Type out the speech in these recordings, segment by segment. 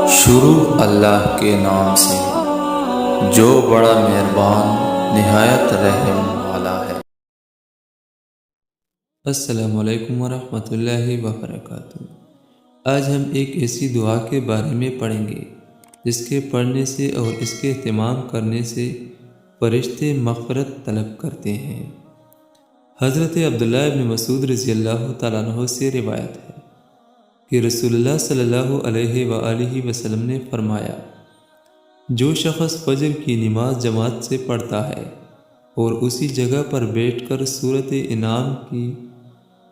شروع اللہ کے نام سے جو بڑا مہربان نہایت رحم والا ہے۔ السلام علیکم ورحمۃ اللہ وبرکاتہ۔ آج ہم ایک ایسی دعا کے بارے میں پڑھیں گے جس کے پڑھنے سے اور اس کے اہتمام کرنے سے فرشتے مغفرت طلب کرتے ہیں۔ حضرت عبداللہ ابن مسعود رضی اللہ تعالیٰ عنہ سے روایت ہے کہ رسول اللہ صلی اللہ علیہ وآلہ وسلم نے فرمایا، جو شخص فجر کی نماز جماعت سے پڑھتا ہے اور اسی جگہ پر بیٹھ کر سورۃ انعام کی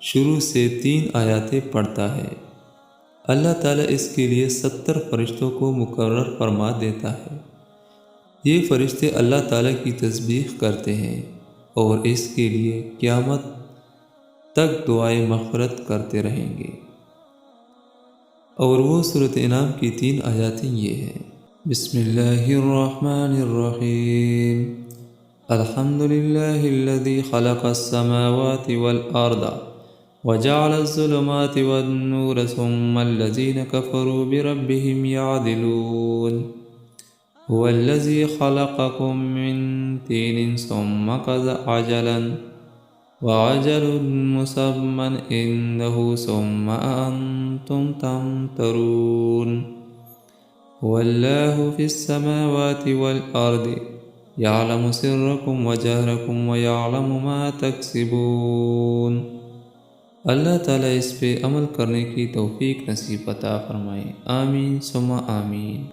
شروع سے 3 آیاتیں پڑھتا ہے، اللہ تعالیٰ اس کے لیے 70 فرشتوں کو مقرر فرما دیتا ہے۔ یہ فرشتے اللہ تعالیٰ کی تسبیح کرتے ہیں اور اس کے لیے قیامت تک دعائے مغفرت کرتے رہیں گے۔ اور وہ سورۃ انعام کی 3 آیاتیں یہ ہیں: بسم اللہ الرحمن الرحیم، الحمد للہ الذی خلق السماوات والارض وجعل الظلمات والنور ثم الذین کفروا بربهم يعدلون، هو الذی خلقکم من طین ثم قضى اجلا وَأَجَلٌ مُّسَمًّى عِندَهُ ثُمَّ أَنتُمْ تَمْتَرُونَ، هُوَ اللَّهُ فِي السَّمَاوَاتِ وَالْأَرْضِ يَعْلَمُ سِرَّكُمْ وَجَهْرَكُمْ وَيَعْلَمُ مَا تَكْسِبُونَ۔ اللہ تعالیٰ اس پہ عمل کرنے کی توفیق نصیب عطا فرمائے، آمین ثم آمین۔